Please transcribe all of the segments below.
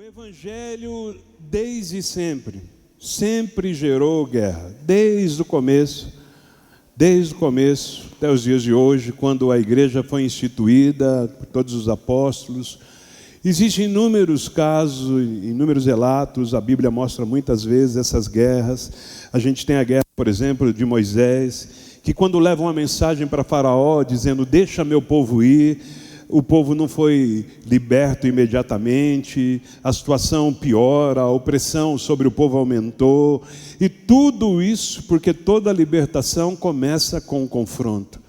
Evangelho, desde sempre, sempre gerou guerra, desde o começo até os dias de hoje, quando a igreja foi instituída por todos os apóstolos. Existem inúmeros casos, inúmeros relatos, a Bíblia mostra muitas vezes essas guerras. A gente tem a guerra, por exemplo, de Moisés, que quando leva uma mensagem para Faraó, dizendo, deixa meu povo ir, o povo não foi liberto imediatamente, a situação piora, a opressão sobre o povo aumentou, e tudo isso porque toda libertação começa com um confronto.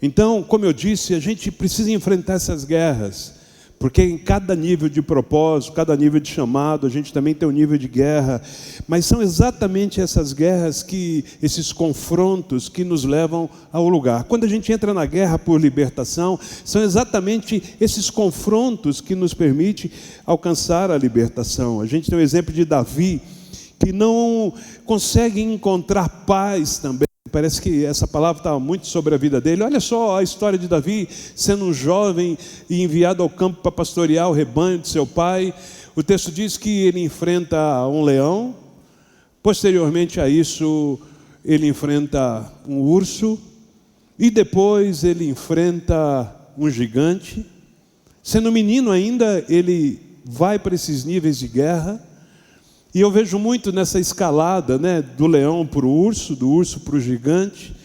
Então, como eu disse, a gente precisa enfrentar essas guerras, porque em cada nível de propósito, cada nível de chamado, a gente também tem um nível de guerra, mas são exatamente essas guerras, esses confrontos que nos levam ao lugar. Quando a gente entra na guerra por libertação, são exatamente esses confrontos que nos permitem alcançar a libertação. A gente tem o exemplo de Davi, que não consegue encontrar paz também. Parece que essa palavra está muito sobre a vida dele. Olha só a história de Davi, sendo um jovem e enviado ao campo para pastorear o rebanho de seu pai. O texto diz que ele enfrenta um leão. Posteriormente a isso, ele enfrenta um urso. E depois ele enfrenta um gigante. Sendo menino ainda, ele vai para esses níveis de guerra. E eu vejo muito nessa escalada, do leão para o urso, do urso para o gigante,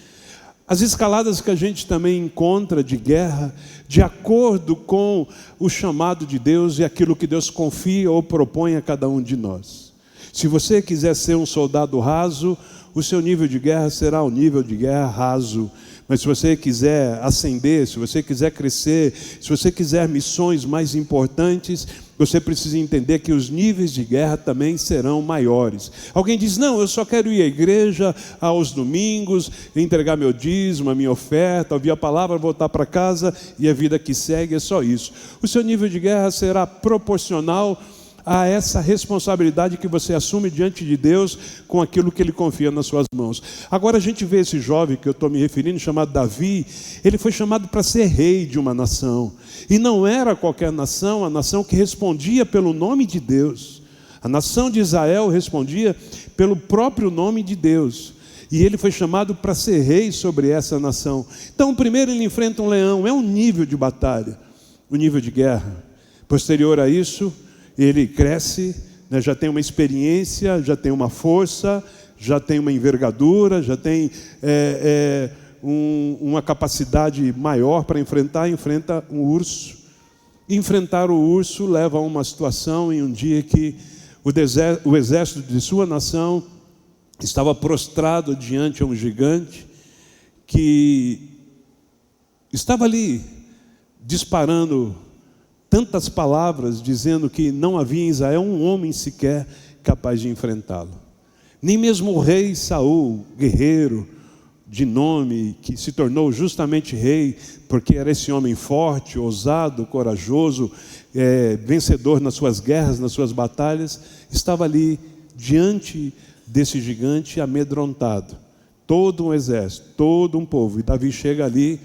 as escaladas que a gente também encontra de guerra, de acordo com o chamado de Deus e aquilo que Deus confia ou propõe a cada um de nós. Se você quiser ser um soldado raso, o seu nível de guerra será um nível de guerra raso. Mas se você quiser ascender, se você quiser crescer, se você quiser missões mais importantes, você precisa entender que os níveis de guerra também serão maiores. Alguém diz, não, eu só quero ir à igreja aos domingos, entregar meu dízimo, a minha oferta, ouvir a palavra, voltar para casa e a vida que segue é só isso. O seu nível de guerra será proporcional a essa responsabilidade que você assume diante de Deus com aquilo que Ele confia nas suas mãos. Agora a gente vê esse jovem que eu estou me referindo, chamado Davi, ele foi chamado para ser rei de uma nação, e não era qualquer nação, a nação que respondia pelo nome de Deus. A nação de Israel respondia pelo próprio nome de Deus, e ele foi chamado para ser rei sobre essa nação. Então primeiro ele enfrenta um leão, é um nível de batalha, um nível de guerra. Posterior a isso, ele cresce, já tem uma experiência, já tem uma força, já tem uma envergadura, já tem uma capacidade maior para enfrenta um urso. Enfrentar o urso leva a uma situação em um dia que o exército de sua nação estava prostrado diante de um gigante que estava ali disparando tantas palavras, dizendo que não havia em Israel um homem sequer capaz de enfrentá-lo. Nem mesmo o rei Saul, guerreiro de nome, que se tornou justamente rei, porque era esse homem forte, ousado, corajoso, vencedor nas suas guerras, nas suas batalhas, estava ali diante desse gigante amedrontado. Todo um exército, todo um povo. E Davi chega ali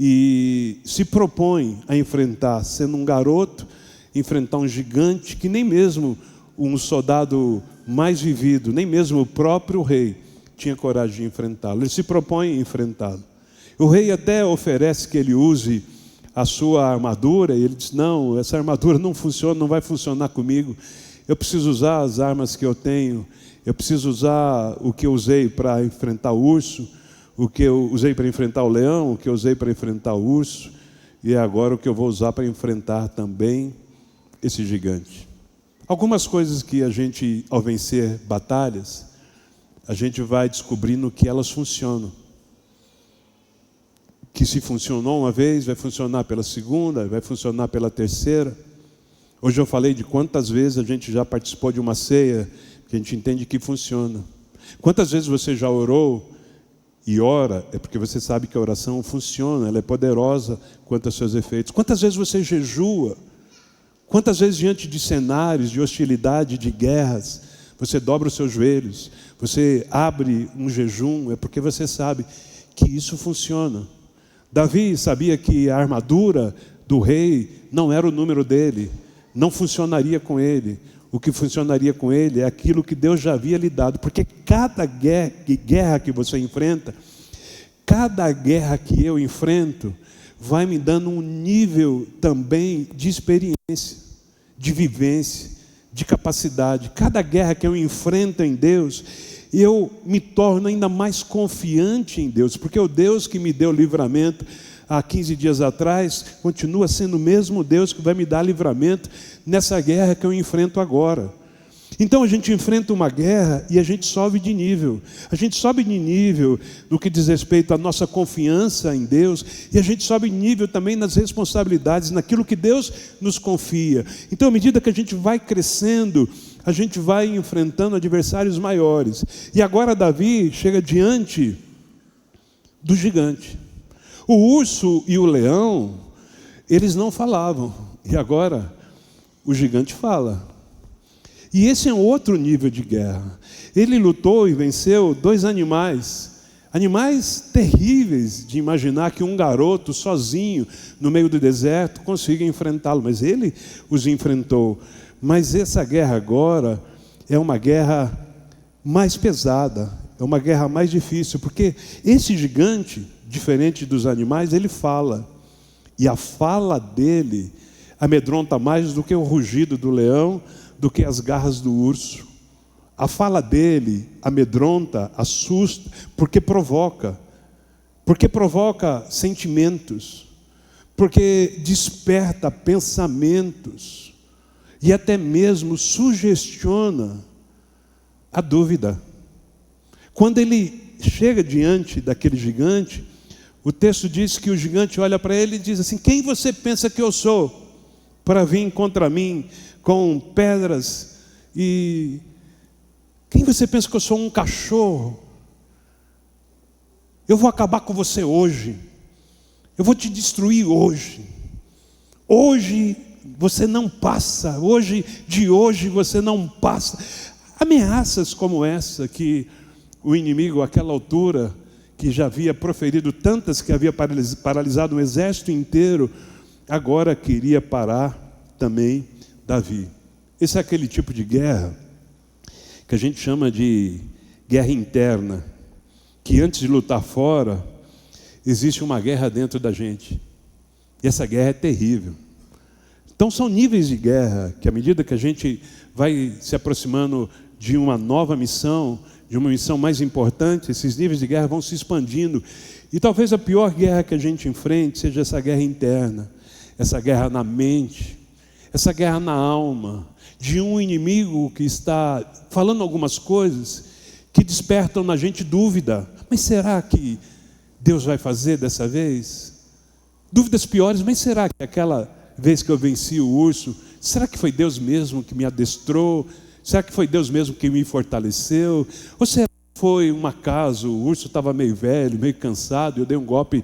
e se propõe a enfrentar, sendo um garoto, enfrentar um gigante que nem mesmo um soldado mais vivido, nem mesmo o próprio rei tinha coragem de enfrentá-lo. Ele se propõe a enfrentá-lo. O rei até oferece que ele use a sua armadura, e ele diz, não, essa armadura não funciona, não vai funcionar comigo, eu preciso usar as armas que eu tenho, eu preciso usar o que eu usei para enfrentar o urso, o que eu usei para enfrentar o leão, o que eu usei para enfrentar o urso, e é agora o que eu vou usar para enfrentar também esse gigante. Algumas coisas que a gente, ao vencer batalhas, a gente vai descobrindo que elas funcionam. Que se funcionou uma vez, vai funcionar pela segunda, vai funcionar pela terceira. Hoje eu falei de quantas vezes a gente já participou de uma ceia, que a gente entende que funciona. Quantas vezes você já orou e ora, é porque você sabe que a oração funciona, ela é poderosa quanto aos seus efeitos. Quantas vezes você jejua? Quantas vezes diante de cenários de hostilidade, de guerras, você dobra os seus joelhos, você abre um jejum, é porque você sabe que isso funciona. Davi sabia que a armadura do rei não era o número dele, não funcionaria com ele. O que funcionaria com ele é aquilo que Deus já havia lhe dado, porque cada guerra que você enfrenta, cada guerra que eu enfrento, vai me dando um nível também de experiência, de vivência, de capacidade. Cada guerra que eu enfrento em Deus, eu me torno ainda mais confiante em Deus, porque o Deus que me deu livramento há 15 dias atrás, continua sendo o mesmo Deus que vai me dar livramento nessa guerra que eu enfrento agora. Então a gente enfrenta uma guerra e a gente sobe de nível. A gente sobe de nível no que diz respeito à nossa confiança em Deus, e a gente sobe de nível também nas responsabilidades, naquilo que Deus nos confia. Então, à medida que a gente vai crescendo, a gente vai enfrentando adversários maiores. E agora Davi chega diante do gigante. O urso e o leão, eles não falavam, e agora o gigante fala. E esse é um outro nível de guerra. Ele lutou e venceu 2 animais terríveis de imaginar que um garoto sozinho no meio do deserto consiga enfrentá-lo, mas ele os enfrentou. Mas essa guerra agora é uma guerra mais pesada, é uma guerra mais difícil, porque esse gigante, diferente dos animais, ele fala, e a fala dele amedronta mais do que o rugido do leão, do que as garras do urso. A fala dele amedronta, assusta, porque provoca sentimentos, porque desperta pensamentos, e até mesmo sugestiona a dúvida. Quando ele chega diante daquele gigante, o texto diz que o gigante olha para ele e diz assim: quem você pensa que eu sou para vir contra mim com pedras? E quem você pensa que eu sou? Um cachorro? Eu vou acabar com você hoje, eu vou te destruir hoje. Hoje você não passa, de hoje você não passa. Ameaças como essa que o inimigo, àquela altura, que já havia proferido tantas, que havia paralisado um exército inteiro, agora queria parar também Davi. Esse é aquele tipo de guerra que a gente chama de guerra interna, que antes de lutar fora, existe uma guerra dentro da gente, e essa guerra é terrível. Então são níveis de guerra, que à medida que a gente vai se aproximando de uma nova missão, de uma missão mais importante, esses níveis de guerra vão se expandindo, e talvez a pior guerra que a gente enfrente seja essa guerra interna, essa guerra na mente, essa guerra na alma, de um inimigo que está falando algumas coisas que despertam na gente dúvida. Mas será que Deus vai fazer dessa vez? Dúvidas piores: mas será que aquela vez que eu venci o urso, será que foi Deus mesmo que me adestrou? Será que foi Deus mesmo que me fortaleceu? Ou será que foi um acaso? O urso estava meio velho, meio cansado, eu dei um golpe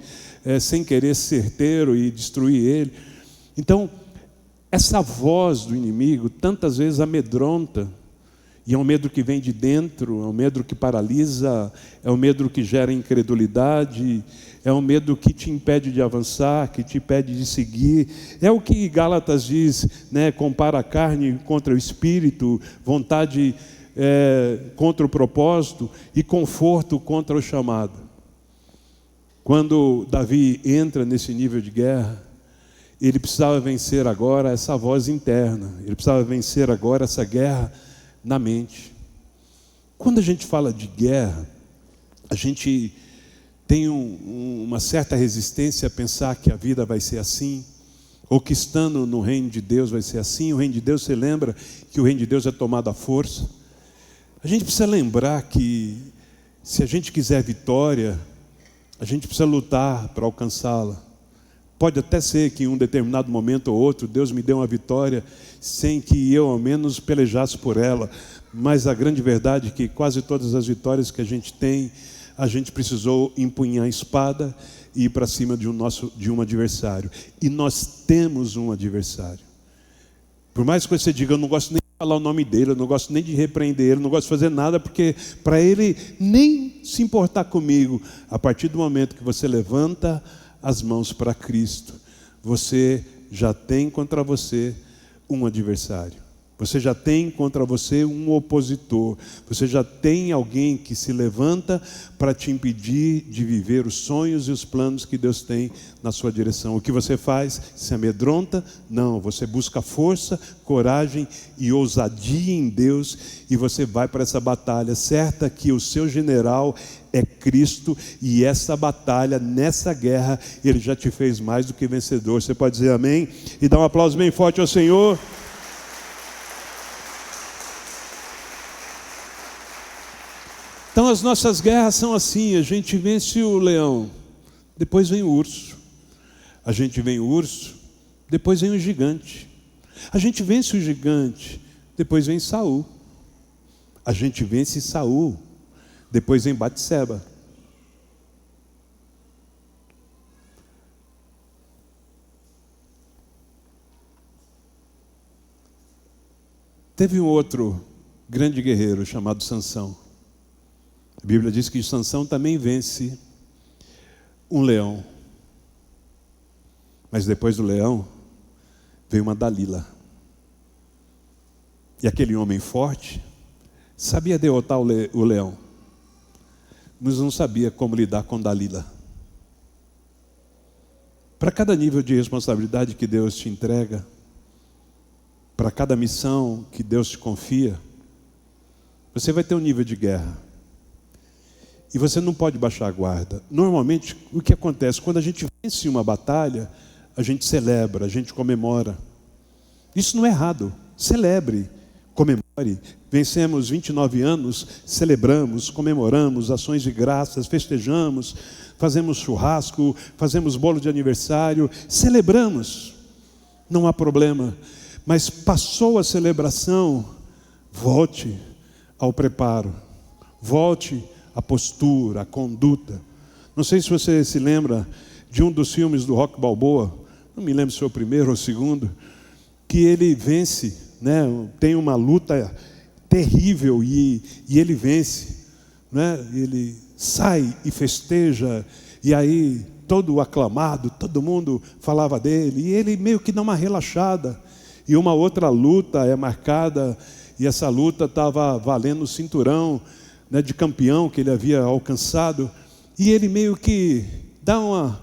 sem querer certeiro e destruí ele. Então, essa voz do inimigo tantas vezes amedronta, e é um medo que vem de dentro, é um medo que paralisa, é um medo que gera incredulidade, é um medo que te impede de avançar, que te impede de seguir. É o que Gálatas diz, né? Compara a carne contra o espírito, vontade contra o propósito e conforto contra o chamado. Quando Davi entra nesse nível de guerra, ele precisava vencer agora essa voz interna, ele precisava vencer agora essa guerra na mente. Quando a gente fala de guerra, a gente tem uma certa resistência a pensar que a vida vai ser assim, ou que estando no reino de Deus vai ser assim. O reino de Deus, você lembra que o reino de Deus é tomado à força. A gente precisa lembrar que se a gente quiser vitória, a gente precisa lutar para alcançá-la. Pode até ser que em um determinado momento ou outro Deus me dê uma vitória sem que eu ao menos pelejasse por ela, mas a grande verdade é que quase todas as vitórias que a gente tem, a gente precisou empunhar a espada e ir para cima de um adversário. E nós temos um adversário. Por mais que você diga: eu não gosto nem de falar o nome dele, eu não gosto nem de repreender ele, eu não gosto de fazer nada, porque para ele nem se importar comigo. A partir do momento que você levanta as mãos para Cristo, você já tem contra você um adversário. Você já tem contra você um opositor. Você já tem alguém que se levanta para te impedir de viver os sonhos e os planos que Deus tem na sua direção. O que você faz? Se amedronta? Não, você busca força, coragem e ousadia em Deus, e você vai para essa batalha, certa que o seu general é Cristo, e essa batalha, nessa guerra, Ele já te fez mais do que vencedor. Você pode dizer amém? E dar um aplauso bem forte ao Senhor. Então as nossas guerras são assim: a gente vence o leão, depois vem o urso. A gente vem o urso, depois vem o gigante. A gente vence o gigante, depois vem Saul. A gente vence Saul, depois vem Batseba. Teve um outro grande guerreiro chamado Sansão. A Bíblia diz que Sansão também vence um leão. Mas depois do leão, veio uma Dalila. E aquele homem forte sabia derrotar o leão, mas não sabia como lidar com Dalila. Para cada nível de responsabilidade que Deus te entrega, para cada missão que Deus te confia, você vai ter um nível de guerra. E você não pode baixar a guarda. Normalmente, o que acontece? Quando a gente vence uma batalha, a gente celebra, a gente comemora. Isso não é errado. Celebre, comemore. Vencemos 29 anos, celebramos, comemoramos, ações de graças, festejamos, fazemos churrasco, fazemos bolo de aniversário, celebramos. Não há problema. Mas passou a celebração, volte ao preparo. Volte a postura, a conduta. Não sei se você se lembra de um dos filmes do Rocky Balboa, não me lembro se foi o primeiro ou o segundo, que ele vence, né? Tem uma luta terrível e ele vence, né? Ele sai e festeja, e aí todo aclamado, todo mundo falava dele, e ele meio que dá uma relaxada. E uma outra luta é marcada, e essa luta estava valendo o cinturão, né, de campeão que ele havia alcançado, e ele meio que dá uma,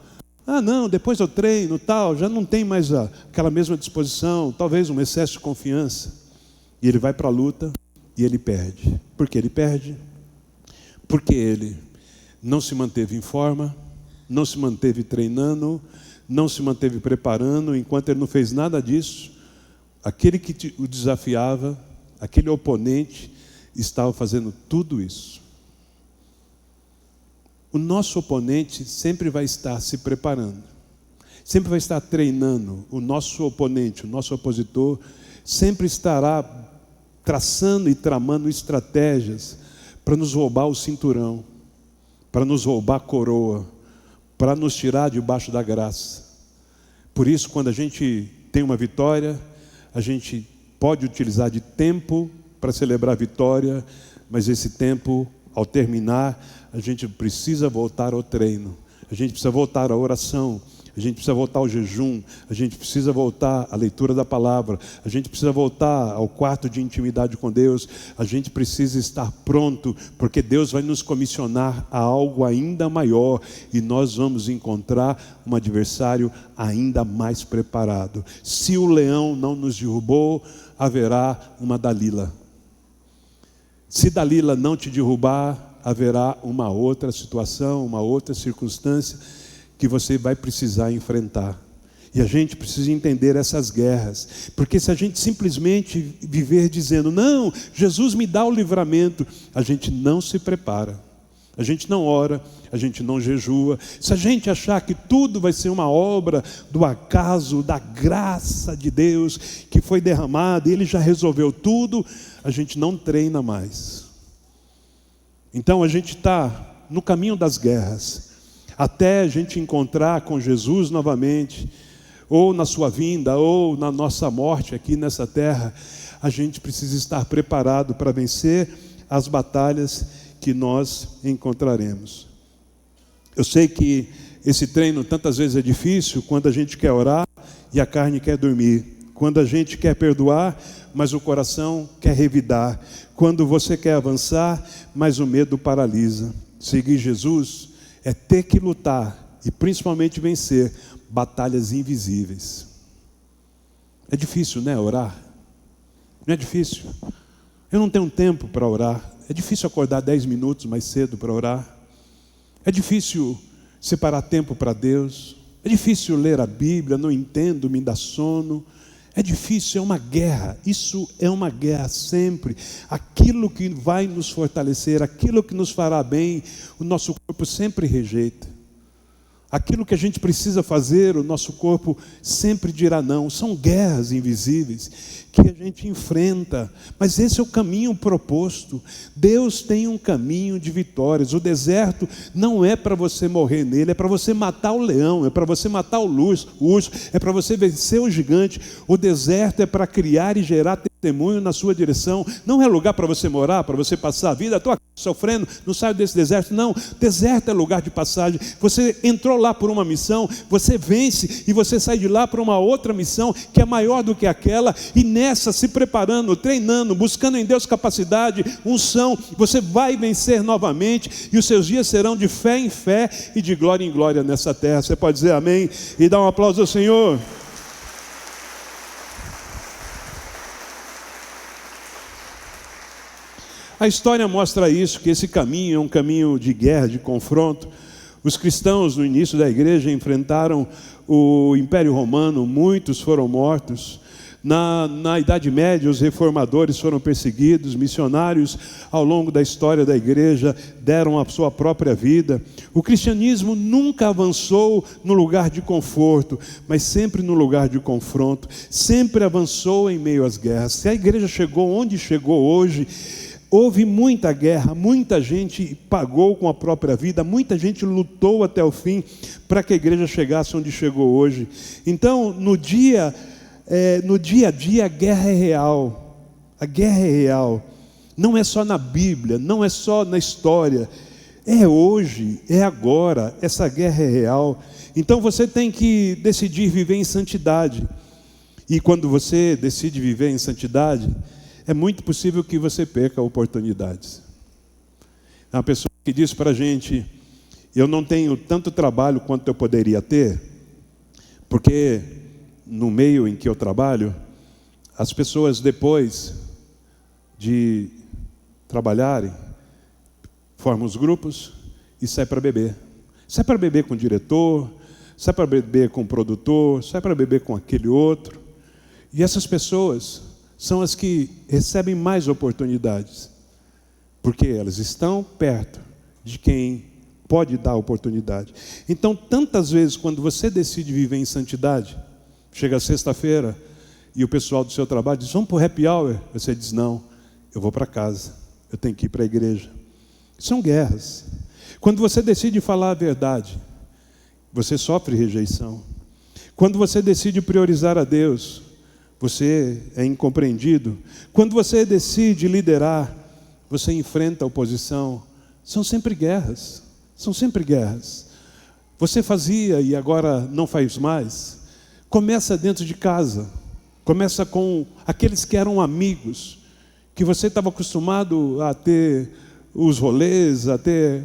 não, depois eu treino, tal, já não tem mais aquela mesma disposição, talvez um excesso de confiança, e ele vai para a luta, e ele perde. Por que ele perde? Porque ele não se manteve em forma, não se manteve treinando, não se manteve preparando. Enquanto ele não fez nada disso, aquele que o desafiava, aquele oponente, estava fazendo tudo isso. O nosso oponente sempre vai estar se preparando, sempre vai estar treinando. O nosso oponente, o nosso opositor, sempre estará traçando e tramando estratégias para nos roubar o cinturão, para nos roubar a coroa, para nos tirar debaixo da graça. Por isso, quando a gente tem uma vitória, a gente pode utilizar de tempo para celebrar a vitória, mas esse tempo, ao terminar, a gente precisa voltar ao treino, a gente precisa voltar à oração, a gente precisa voltar ao jejum, a gente precisa voltar à leitura da palavra, a gente precisa voltar ao quarto de intimidade com Deus, a gente precisa estar pronto, porque Deus vai nos comissionar a algo ainda maior, e nós vamos encontrar um adversário ainda mais preparado. Se o leão não nos derrubou, haverá uma Dalila. Se Dalila não te derrubar, haverá uma outra situação, uma outra circunstância que você vai precisar enfrentar. E a gente precisa entender essas guerras, porque se a gente simplesmente viver dizendo, não, Jesus me dá o livramento, a gente não se prepara, a gente não ora, a gente não jejua. Se a gente achar que tudo vai ser uma obra do acaso, da graça de Deus que foi derramada, e Ele já resolveu tudo, a gente não treina mais. Então a gente está no caminho das guerras, até a gente encontrar com Jesus novamente, ou na sua vinda, ou na nossa morte aqui nessa terra. A gente precisa estar preparado para vencer as batalhas que nós encontraremos. Eu sei que esse treino tantas vezes é difícil quando a gente quer orar e a carne quer dormir. Quando a gente quer perdoar, mas o coração quer revidar. Quando você quer avançar, mas o medo paralisa. Seguir Jesus é ter que lutar e principalmente vencer batalhas invisíveis. É difícil, né, orar? Não é difícil? Eu não tenho tempo para orar. É difícil acordar 10 minutos mais cedo para orar. É difícil separar tempo para Deus. É difícil ler a Bíblia, não entendo, me dá sono. É difícil, é uma guerra. Isso é uma guerra sempre. Aquilo que vai nos fortalecer, aquilo que nos fará bem, o nosso corpo sempre rejeita. Aquilo que a gente precisa fazer, o nosso corpo sempre dirá não. São guerras invisíveis que a gente enfrenta, mas esse é o caminho proposto. Deus tem um caminho de vitórias. O deserto não é para você morrer nele, é para você matar o leão, é para você matar o urso, é para você vencer o gigante. O deserto é para criar e gerar testemunho na sua direção. Não é lugar para você morar, para você passar a vida. Estou aqui sofrendo, não saio desse deserto. Não, deserto é lugar de passagem. Você entrou lá por uma missão, você vence e você sai de lá para uma outra missão que é maior do que aquela, e nessa, se preparando, treinando, buscando em Deus capacidade, unção, você vai vencer novamente, e os seus dias serão de fé em fé e de glória em glória nessa terra. Você pode dizer amém e dar um aplauso ao Senhor? A história mostra isso, que esse caminho é um caminho de guerra, de confronto. Os cristãos no início da igreja enfrentaram o Império Romano, muitos foram mortos. Na Idade Média, os reformadores foram perseguidos, missionários ao longo da história da igreja deram a sua própria vida. O cristianismo nunca avançou no lugar de conforto, mas sempre no lugar de confronto, sempre avançou em meio às guerras. Se a igreja chegou onde chegou hoje, houve muita guerra, muita gente pagou com a própria vida, muita gente lutou até o fim para que a igreja chegasse onde chegou hoje. Então, no dia a dia, a guerra é real. A guerra é real. Não é só na Bíblia, não é só na história. É hoje, é agora. Essa guerra é real. Então você tem que decidir viver em santidade. E quando você decide viver em santidade, é muito possível que você perca oportunidades. Uma pessoa que diz para a gente: eu não tenho tanto trabalho quanto eu poderia ter, porque no meio em que eu trabalho, as pessoas depois de trabalharem, formam os grupos e saem para beber. Sai para beber com o diretor, sai para beber com o produtor, sai para beber com aquele outro. E essas pessoas são as que recebem mais oportunidades, porque elas estão perto de quem pode dar oportunidade. Então, tantas vezes, quando você decide viver em santidade, chega sexta-feira e o pessoal do seu trabalho diz: vamos para o happy hour. Você diz: não, eu vou para casa, eu tenho que ir para a igreja. São guerras. Quando você decide falar a verdade, você sofre rejeição. Quando você decide priorizar a Deus, você é incompreendido. Quando você decide liderar, você enfrenta a oposição. São sempre guerras. São sempre guerras. Você fazia e agora não faz mais. Começa dentro de casa. Começa com aqueles que eram amigos, que você estava acostumado a ter os rolês, a ter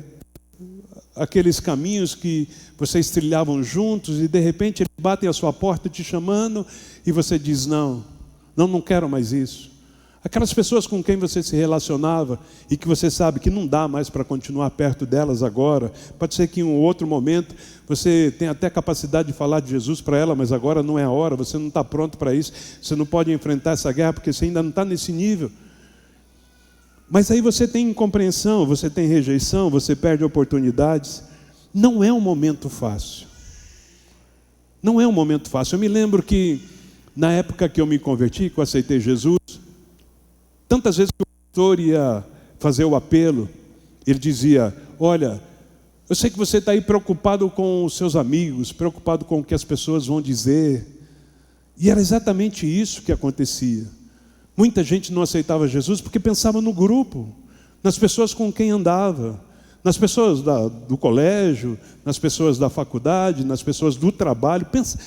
aqueles caminhos que vocês trilhavam juntos, e de repente eles batem a sua porta te chamando, e você diz: não quero mais isso. Aquelas pessoas com quem você se relacionava e que você sabe que não dá mais para continuar perto delas agora, pode ser que em um outro momento você tenha até capacidade de falar de Jesus para ela, mas agora não é a hora, você não está pronto para isso, você não pode enfrentar essa guerra porque você ainda não está nesse nível. Mas aí você tem incompreensão, você tem rejeição, você perde oportunidades. Não é um momento fácil. Não é um momento fácil. Eu me lembro que na época que eu me converti, que eu aceitei Jesus, tantas vezes que o pastor ia fazer o apelo, ele dizia: olha, eu sei que você está aí preocupado com os seus amigos, preocupado com o que as pessoas vão dizer. E era exatamente isso que acontecia. Muita gente não aceitava Jesus porque pensava no grupo, nas pessoas com quem andava, nas pessoas do colégio, nas pessoas da faculdade, nas pessoas do trabalho. Pensa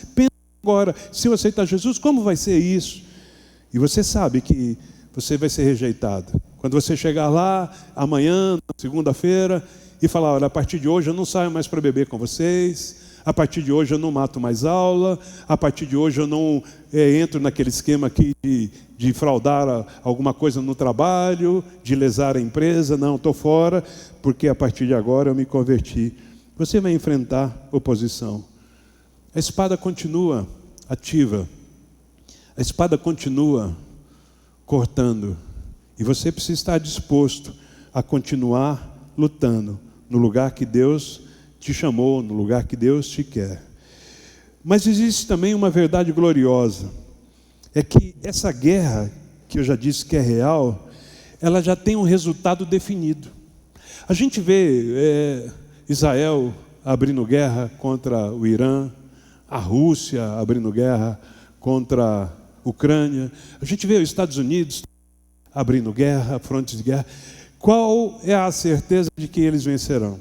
Agora, se eu aceitar Jesus, como vai ser isso? E você sabe que você vai ser rejeitado. Quando você chegar lá, amanhã, segunda-feira, e falar, olha, a partir de hoje eu não saio mais para beber com vocês, a partir de hoje eu não mato mais aula, a partir de hoje eu não entro naquele esquema aqui de fraudar alguma coisa no trabalho, de lesar a empresa, não, estou fora, porque a partir de agora eu me converti. Você vai enfrentar oposição. A espada continua ativa, a espada continua cortando, e você precisa estar disposto a continuar lutando no lugar que Deus te chamou, no lugar que Deus te quer. Mas existe também uma verdade gloriosa, é que essa guerra, que eu já disse que é real, ela já tem um resultado definido. A gente vê Israel abrindo guerra contra o Irã, a Rússia abrindo guerra contra a Ucrânia, a gente vê os Estados Unidos abrindo guerra, frontes de guerra. Qual é a certeza de que eles vencerão?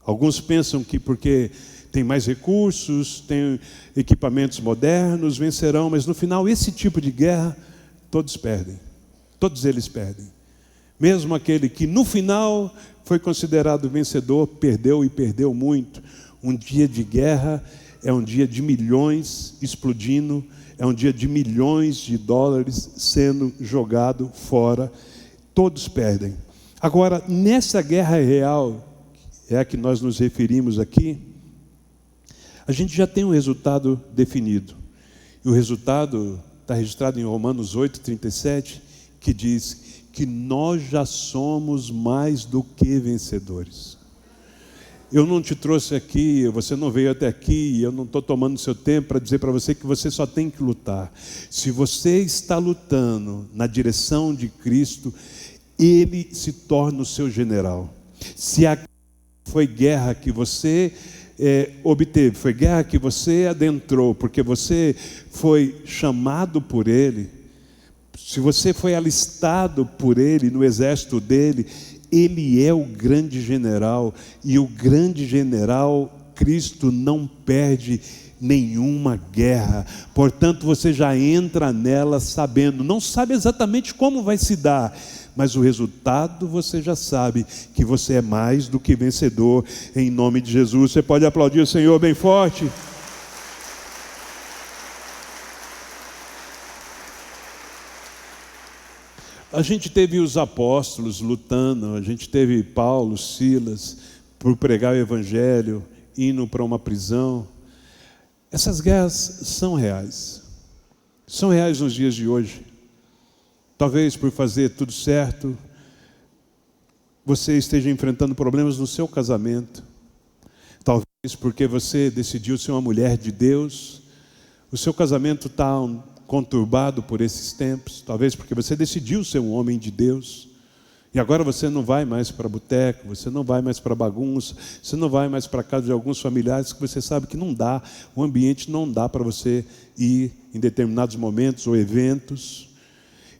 Alguns pensam que porque tem mais recursos, tem equipamentos modernos, vencerão, mas no final esse tipo de guerra, todos perdem. Todos eles perdem. Mesmo aquele que no final foi considerado vencedor, perdeu e perdeu muito. Um dia de guerra é um dia de milhões explodindo, é um dia de milhões de dólares sendo jogado fora. Todos perdem. Agora, nessa guerra real, é a que nós nos referimos aqui, a gente já tem um resultado definido. E o resultado está registrado em Romanos 8:37, que diz que nós já somos mais do que vencedores. Eu não te trouxe aqui, você não veio até aqui, eu não estou tomando seu tempo para dizer para você que você só tem que lutar. Se você está lutando na direção de Cristo, Ele se torna o seu general. Se a foi guerra que você obteve, foi guerra que você adentrou, porque você foi chamado por Ele, se você foi alistado por Ele, no exército dEle, Ele é o grande general, e o grande general, Cristo, não perde nenhuma guerra. Portanto, você já entra nela sabendo, não sabe exatamente como vai se dar, mas o resultado você já sabe, que você é mais do que vencedor, em nome de Jesus. Você pode aplaudir o Senhor bem forte? A gente teve os apóstolos lutando, a gente teve Paulo, Silas, por pregar o Evangelho, indo para uma prisão. Essas guerras são reais nos dias de hoje. Talvez por fazer tudo certo, você esteja enfrentando problemas no seu casamento. Talvez porque você decidiu ser uma mulher de Deus, o seu casamento está conturbado por esses tempos. Talvez porque você decidiu ser um homem de Deus, e agora você não vai mais para boteco, você não vai mais para bagunça, você não vai mais para casa de alguns familiares que você sabe que não dá, o ambiente não dá para você ir em determinados momentos ou eventos.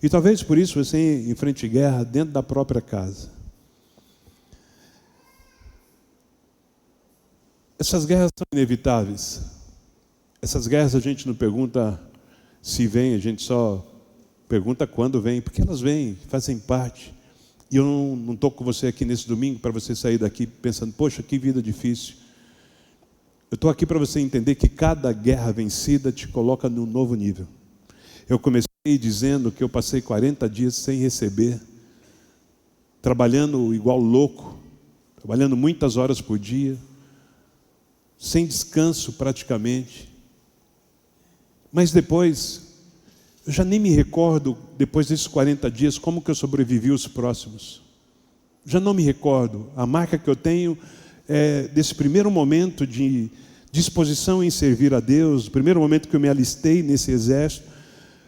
E talvez por isso você enfrente guerra dentro da própria casa. Essas guerras são inevitáveis. Essas guerras a gente não pergunta se vem, a gente só pergunta quando vem, porque elas vêm, fazem parte. E eu não estou com você aqui nesse domingo para você sair daqui pensando, poxa, que vida difícil. Eu estou aqui para você entender que cada guerra vencida te coloca num novo nível. Eu comecei dizendo que eu passei 40 dias sem receber, trabalhando igual louco, trabalhando muitas horas por dia, sem descanso praticamente. Mas depois, eu já nem me recordo, depois desses 40 dias, como que eu sobrevivi os próximos. Já não me recordo. A marca que eu tenho é desse primeiro momento de disposição em servir a Deus, o primeiro momento que eu me alistei nesse exército.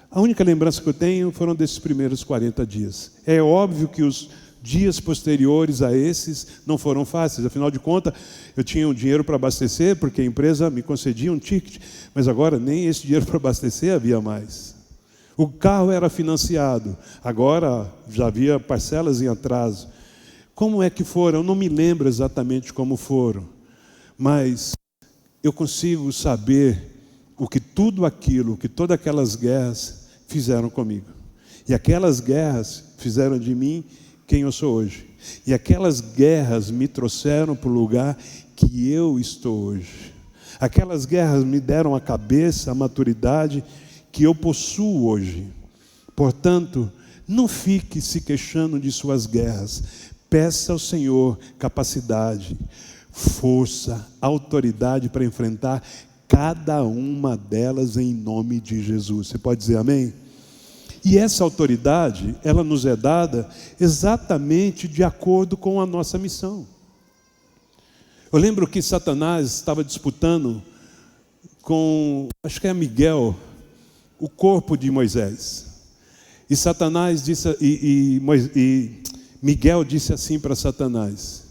A única lembrança que eu tenho foram desses primeiros 40 dias. É óbvio que os dias posteriores a esses não foram fáceis. Afinal de contas, eu tinha um dinheiro para abastecer, porque a empresa me concedia um ticket, mas agora nem esse dinheiro para abastecer havia mais. O carro era financiado, agora já havia parcelas em atraso. Como é que foram? Eu não me lembro exatamente como foram, mas eu consigo saber tudo aquilo, o que todas aquelas guerras fizeram comigo. E aquelas guerras fizeram de mim quem eu sou hoje. E aquelas guerras me trouxeram para o lugar que eu estou hoje. Aquelas guerras me deram a cabeça, a maturidade que eu possuo hoje. Portanto, não fique se queixando de suas guerras. Peça ao Senhor capacidade, força, autoridade para enfrentar cada uma delas em nome de Jesus. Você pode dizer amém? E essa autoridade, ela nos é dada exatamente de acordo com a nossa missão. Eu lembro que Satanás estava disputando com, acho que é Miguel, o corpo de Moisés. E Satanás disse, Miguel disse assim para Satanás: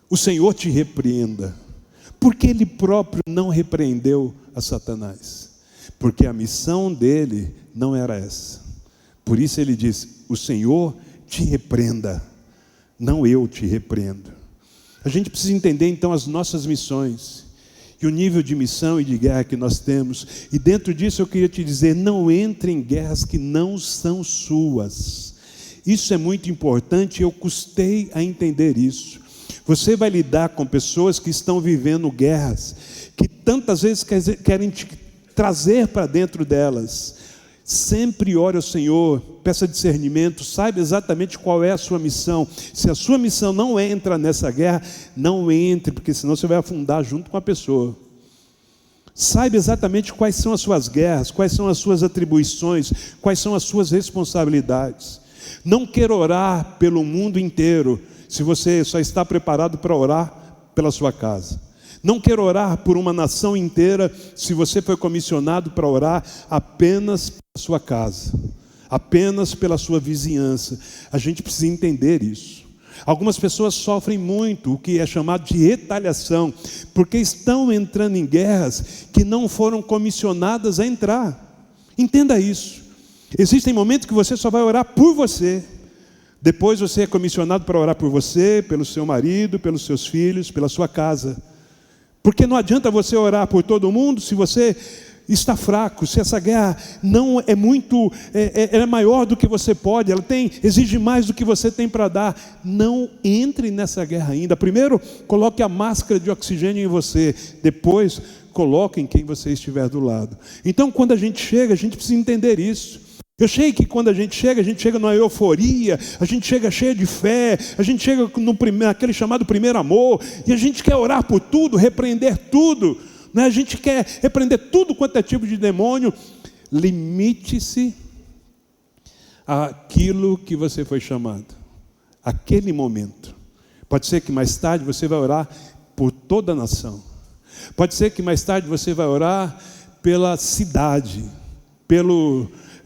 o Senhor te repreenda. Porque ele próprio não repreendeu a Satanás? Porque a missão dele não era essa. Por isso ele diz: o Senhor te repreenda, não eu te repreendo. A gente precisa entender então as nossas missões e o nível de missão e de guerra que nós temos. E dentro disso eu queria te dizer: não entre em guerras que não são suas. Isso é muito importante, eu custei a entender isso. Você vai lidar com pessoas que estão vivendo guerras, que tantas vezes querem te trazer para dentro delas. Sempre ore ao Senhor, peça discernimento, saiba exatamente qual é a sua missão. Se a sua missão não entra nessa guerra, não entre, porque senão você vai afundar junto com a pessoa. Saiba exatamente quais são as suas guerras, quais são as suas atribuições, quais são as suas responsabilidades. Não queira orar pelo mundo inteiro, se você só está preparado para orar pela sua casa. Não queira orar por uma nação inteira, se você foi comissionado para orar apenas pela sua casa, apenas pela sua vizinhança. A gente precisa entender isso. Algumas pessoas sofrem muito, o que é chamado de retaliação, porque estão entrando em guerras que não foram comissionadas a entrar. Entenda isso. Existem momentos que você só vai orar por você. Depois você é comissionado para orar por você, pelo seu marido, pelos seus filhos, pela sua casa. Porque não adianta você orar por todo mundo se você está fraco, se essa guerra não é muito, ela é maior do que você pode, exige mais do que você tem para dar. Não entre nessa guerra ainda. Primeiro, coloque a máscara de oxigênio em você. Depois, coloque em quem você estiver do lado. Então, quando a gente chega, a gente precisa entender isso. Eu sei que quando a gente chega numa euforia, a gente chega cheio de fé, a gente chega naquele chamado primeiro amor, e a gente quer orar por tudo, repreender tudo, né? A gente quer repreender tudo quanto é tipo de demônio. Limite-se àquilo que você foi chamado, aquele momento. Pode ser que mais tarde você vai orar por toda a nação, pode ser que mais tarde você vai orar pela cidade,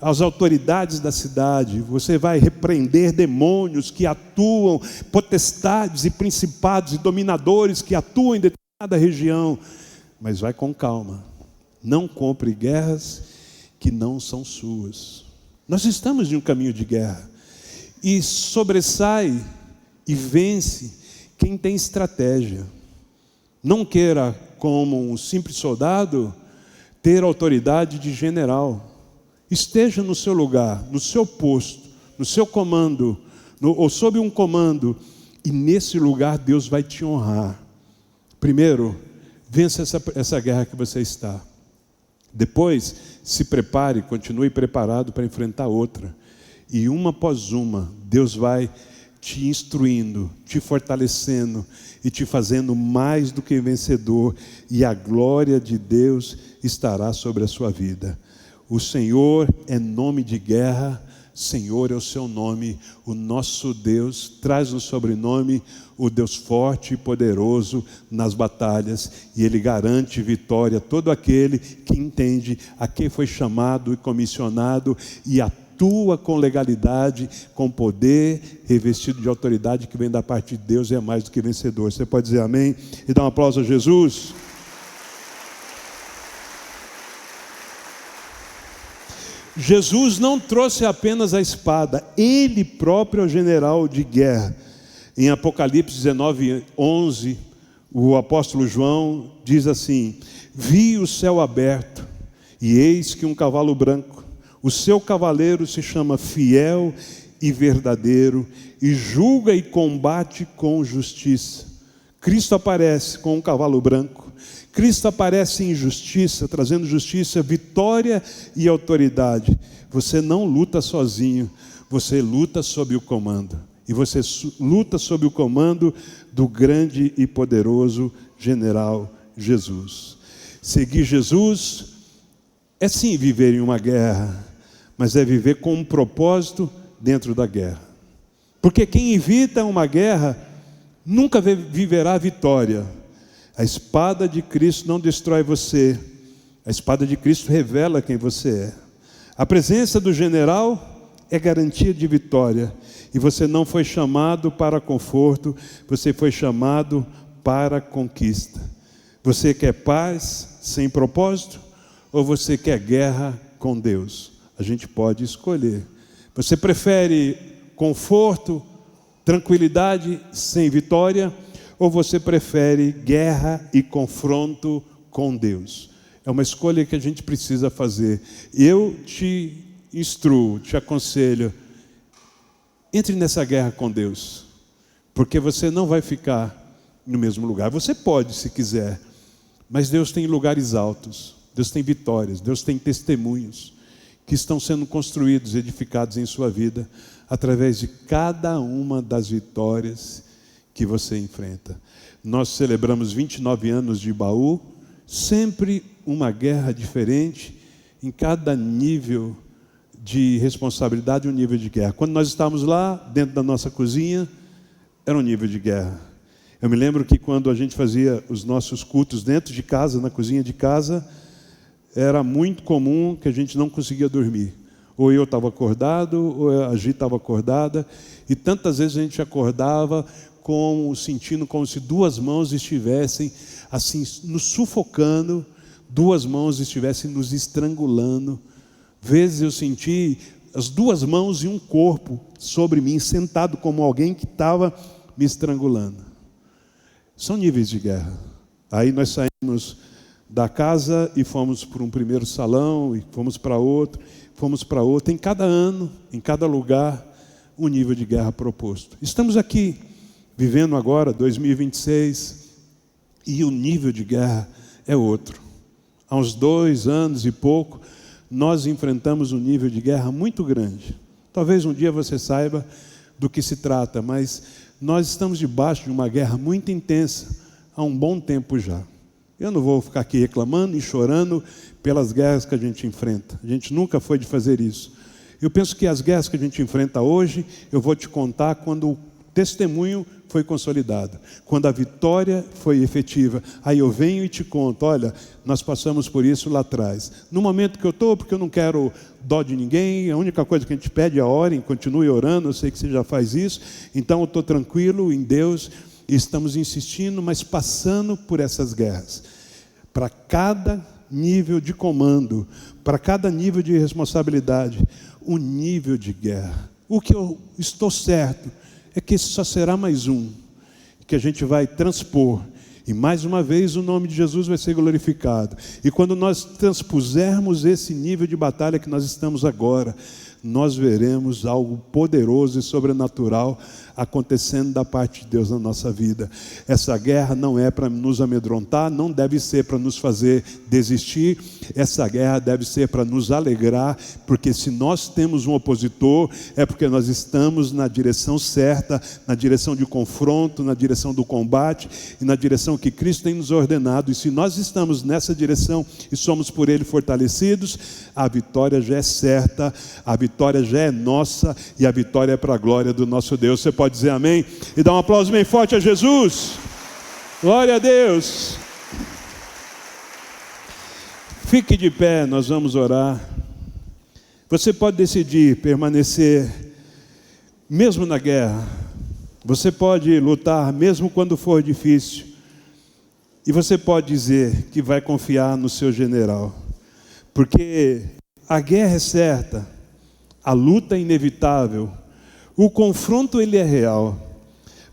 as autoridades da cidade, você vai repreender demônios que atuam, potestades e principados e dominadores que atuam em determinada região, mas vai com calma, não compre guerras que não são suas. Nós estamos em um caminho de guerra, e sobressai e vence quem tem estratégia. Não queira, como um simples soldado, ter autoridade de general. Esteja no seu lugar, no seu posto, no seu comando, ou sob um comando, e nesse lugar Deus vai te honrar. Primeiro, vença essa guerra que você está. Depois, se prepare, continue preparado para enfrentar outra. E uma após uma, Deus vai te instruindo, te fortalecendo e te fazendo mais do que vencedor. E a glória de Deus estará sobre a sua vida. O Senhor é nome de guerra, Senhor é o seu nome. O nosso Deus traz no sobrenome o Deus forte e poderoso nas batalhas, e Ele garante vitória a todo aquele que entende a quem foi chamado e comissionado e atua com legalidade, com poder, revestido de autoridade que vem da parte de Deus, e é mais do que vencedor. Você pode dizer amém e dar um aplauso a Jesus? Jesus não trouxe apenas a espada, Ele próprio é o general de guerra. Em Apocalipse 19:11, o apóstolo João diz assim: vi o céu aberto, E eis que um cavalo branco, o seu cavaleiro se chama Fiel e Verdadeiro, e julga e combate com justiça. Cristo aparece com um cavalo branco. Cristo aparece em justiça, trazendo justiça, vitória e autoridade. Você não luta sozinho, você luta sob o comando. E você luta sob o comando do grande e poderoso general Jesus. Seguir Jesus é sim viver em uma guerra, mas é viver com um propósito dentro da guerra. Porque quem evita uma guerra nunca viverá a vitória. A espada de Cristo não destrói você. A espada de Cristo revela quem você é. A presença do general é garantia de vitória. E você não foi chamado para conforto, você foi chamado para conquista. Você quer paz sem propósito? Ou você quer guerra com Deus? A gente pode escolher. Você prefere conforto, tranquilidade sem vitória? Ou você prefere guerra e confronto com Deus? É uma escolha que a gente precisa fazer. Eu te instruo, te aconselho, entre nessa guerra com Deus, porque você não vai ficar no mesmo lugar. Você pode, se quiser, mas Deus tem lugares altos, Deus tem vitórias, Deus tem testemunhos que estão sendo construídos, edificados em sua vida, através de cada uma das vitórias que você enfrenta. Nós celebramos 29 anos de Baú, sempre uma guerra diferente, em cada nível de responsabilidade, um nível de guerra. Quando nós estávamos lá, dentro da nossa cozinha, era um nível de guerra. Eu me lembro que quando a gente fazia os nossos cultos dentro de casa, na cozinha de casa, era muito comum que a gente não conseguia dormir. Ou eu estava acordado, ou a Gi estava acordada, e tantas vezes a gente acordava sentindo como se duas mãos estivessem assim nos sufocando, duas mãos estivessem nos estrangulando. Vezes eu senti as duas mãos e um corpo sobre mim, sentado como alguém que estava me estrangulando. São níveis de guerra. Aí nós saímos da casa e fomos para um primeiro salão, e fomos para outro, em cada ano, em cada lugar, um nível de guerra proposto. Estamos aqui, vivendo agora, 2026, e o nível de guerra é outro. Há uns 2 anos e pouco, nós enfrentamos um nível de guerra muito grande. Talvez um dia você saiba do que se trata, mas nós estamos debaixo de uma guerra muito intensa há um bom tempo já. Eu não vou ficar aqui reclamando e chorando pelas guerras que a gente enfrenta. A gente nunca foi de fazer isso. Eu penso que as guerras que a gente enfrenta hoje, eu vou te contar quando o testemunho foi consolidado, quando a vitória foi efetiva. Aí eu venho e te conto, olha, nós passamos por isso lá atrás. No momento que eu estou, porque eu não quero dó de ninguém, a única coisa que a gente pede é orem, continue orando, eu sei que você já faz isso, então eu estou tranquilo em Deus, e estamos insistindo, mas passando por essas guerras. Para cada nível de comando, para cada nível de responsabilidade, um nível de guerra. O que eu estou certo é que esse só será mais um, que a gente vai transpor, e mais uma vez o nome de Jesus vai ser glorificado. E quando nós transpusermos esse nível de batalha que nós estamos agora, nós veremos algo poderoso e sobrenatural acontecendo da parte de Deus na nossa vida. Essa guerra não é para nos amedrontar, não deve ser para nos fazer desistir, essa guerra deve ser para nos alegrar, porque se nós temos um opositor, é porque nós estamos na direção certa, na direção de confronto, na direção do combate, e na direção que Cristo tem nos ordenado, e se nós estamos nessa direção, e somos por Ele fortalecidos, a vitória já é certa, a vitória já é nossa, e a vitória é para a glória do nosso Deus. Você pode dizer amém? E dar um aplauso bem forte a Jesus. Glória a Deus. Fique de pé, nós vamos orar. Você pode decidir permanecer mesmo na guerra. Você pode lutar mesmo quando for difícil. E você pode dizer que vai confiar no seu general. Porque a guerra é certa, a luta é inevitável, o confronto ele é real,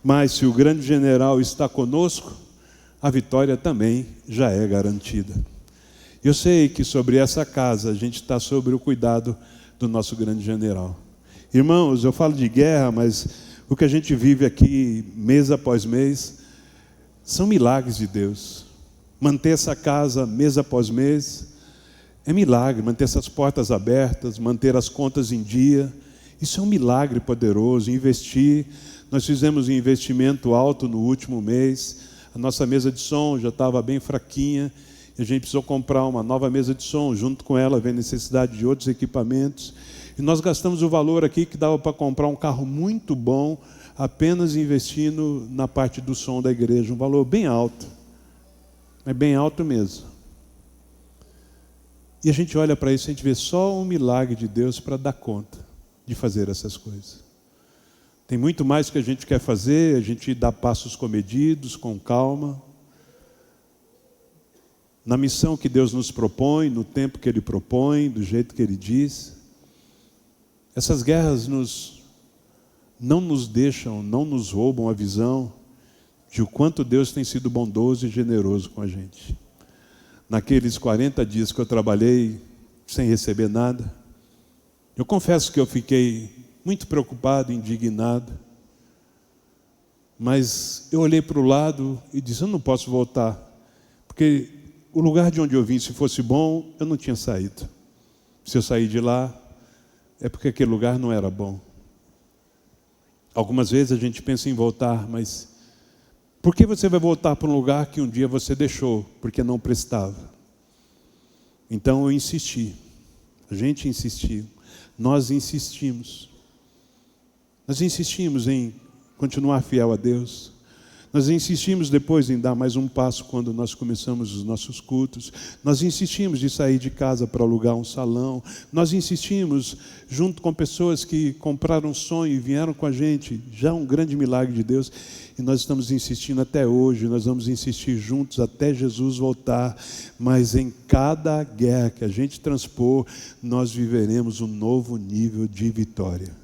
mas se o grande general está conosco, a vitória também já é garantida. Eu sei que sobre essa casa a gente está sobre o cuidado do nosso grande general. Irmãos, eu falo de guerra, mas o que a gente vive aqui mês após mês são milagres de Deus. Manter essa casa mês após mês é milagre, manter essas portas abertas, manter as contas em dia, isso é um milagre poderoso. Investir, nós fizemos um investimento alto no último mês, a nossa mesa de som já estava bem fraquinha, e a gente precisou comprar uma nova mesa de som, junto com ela veio necessidade de outros equipamentos, e nós gastamos o valor aqui que dava para comprar um carro muito bom, apenas investindo na parte do som da igreja, um valor bem alto, é bem alto mesmo. E a gente olha para isso e a gente vê só um milagre de Deus para dar conta de fazer essas coisas. Tem muito mais que a gente quer fazer, a gente dá passos comedidos, com calma, na missão que Deus nos propõe, no tempo que Ele propõe, do jeito que Ele diz. Essas guerras não nos deixam, não nos roubam a visão de o quanto Deus tem sido bondoso e generoso com a gente. Naqueles 40 dias que eu trabalhei sem receber nada, eu confesso que eu fiquei muito preocupado, indignado, mas eu olhei para o lado e disse, eu não posso voltar, porque o lugar de onde eu vim, se fosse bom, eu não tinha saído. Se eu sair de lá, é porque aquele lugar não era bom. Algumas vezes a gente pensa em voltar, mas por que você vai voltar para um lugar que um dia você deixou, porque não prestava? Então eu insisti, a gente insistiu, nós insistimos em continuar fiel a Deus. Nós insistimos depois em dar mais um passo quando nós começamos os nossos cultos. Nós insistimos de sair de casa para alugar um salão. Nós insistimos junto com pessoas que compraram um sonho e vieram com a gente. Já um grande milagre de Deus. E nós estamos insistindo até hoje. Nós vamos insistir juntos até Jesus voltar. Mas em cada guerra que a gente transpor, nós viveremos um novo nível de vitória.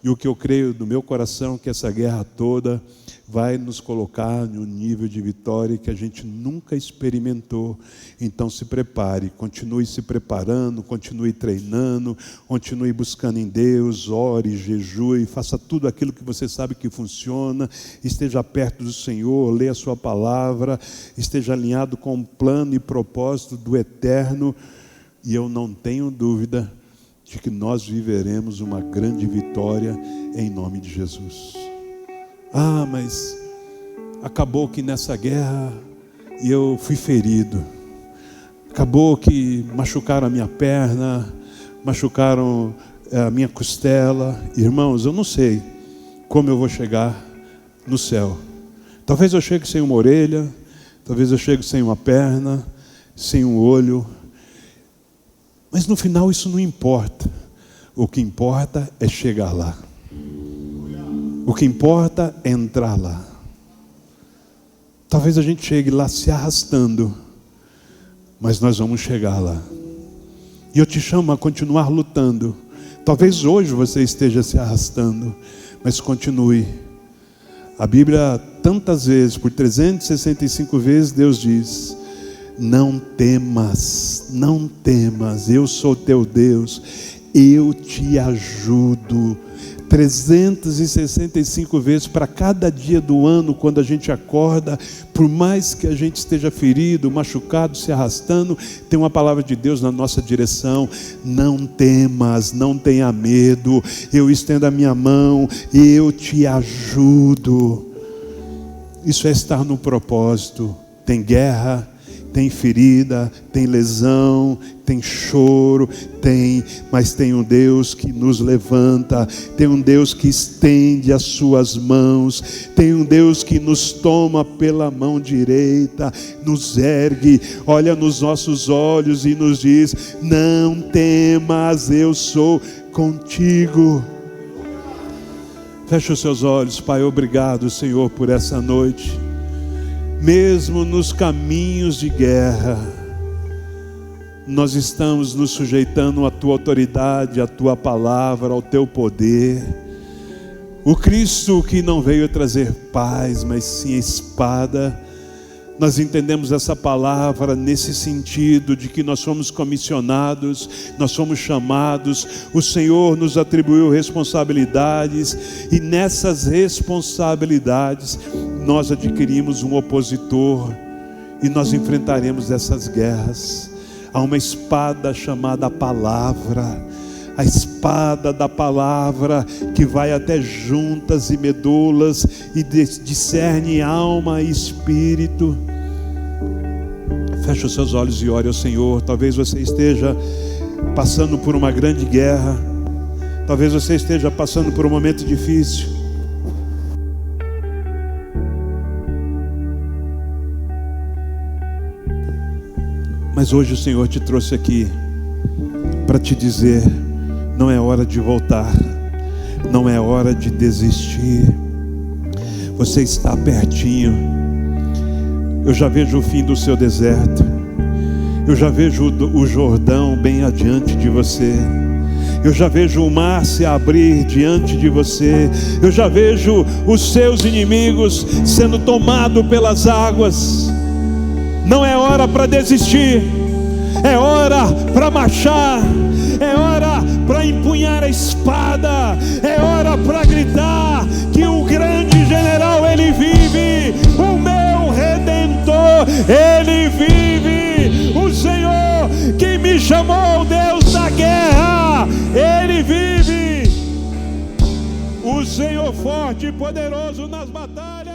E o que eu creio do meu coração, que essa guerra toda vai nos colocar em um nível de vitória que a gente nunca experimentou. Então se prepare, continue se preparando, continue treinando, continue buscando em Deus, ore, jejue, faça tudo aquilo que você sabe que funciona, esteja perto do Senhor, leia a sua palavra, esteja alinhado com o plano e propósito do eterno, e eu não tenho dúvida de que nós viveremos uma grande vitória em nome de Jesus. Ah, mas acabou que nessa guerra eu fui ferido. Acabou que machucaram a minha perna, machucaram a minha costela. Irmãos, eu não sei como eu vou chegar no céu. Talvez eu chegue sem uma orelha, talvez eu chegue sem uma perna, sem um olho. Mas no final isso não importa. O que importa é chegar lá. O que importa é entrar lá. Talvez a gente chegue lá se arrastando, mas nós vamos chegar lá. E eu te chamo a continuar lutando. Talvez hoje você esteja se arrastando, mas continue. A Bíblia, tantas vezes, por 365 vezes, Deus diz: não temas, não temas, eu sou teu Deus, eu te ajudo. 365 vezes para cada dia do ano, quando a gente acorda, por mais que a gente esteja ferido, machucado, se arrastando, tem uma palavra de Deus na nossa direção: não temas, não tenha medo, eu estendo a minha mão, eu te ajudo. Isso é estar no propósito. Tem guerra, tem ferida, tem lesão, tem choro, mas tem um Deus que nos levanta, tem um Deus que estende as suas mãos, tem um Deus que nos toma pela mão direita, nos ergue, olha nos nossos olhos e nos diz: não temas, eu sou contigo. Feche os seus olhos. Pai, obrigado, Senhor, por essa noite. Mesmo nos caminhos de guerra, nós estamos nos sujeitando à tua autoridade, à tua palavra, ao teu poder. O Cristo que não veio trazer paz, mas sim espada, Nós entendemos essa palavra nesse sentido de que nós somos comissionados, nós somos chamados, o Senhor nos atribuiu responsabilidades, e nessas responsabilidades nós adquirimos um opositor, e nós enfrentaremos essas guerras. Há uma espada chamada palavra, a espada da palavra que vai até juntas e medulas e discerne alma e espírito. Feche os seus olhos e ore ao Senhor. Talvez você esteja passando por uma grande guerra, talvez você esteja passando por um momento difícil. Mas hoje o Senhor te trouxe aqui para te dizer: não é hora de voltar, não é hora de desistir. Você está pertinho. Eu já vejo o fim do seu deserto. Eu já vejo o Jordão bem adiante de você. Eu já vejo o mar se abrir diante de você. Eu já vejo os seus inimigos sendo tomados pelas águas. Não é hora para desistir, é hora para marchar, é hora para empunhar a espada, é hora para gritar que o grande general, ele vive, o meu Redentor, ele vive, o Senhor que me chamou, Deus da guerra, ele vive, o Senhor forte e poderoso nas batalhas.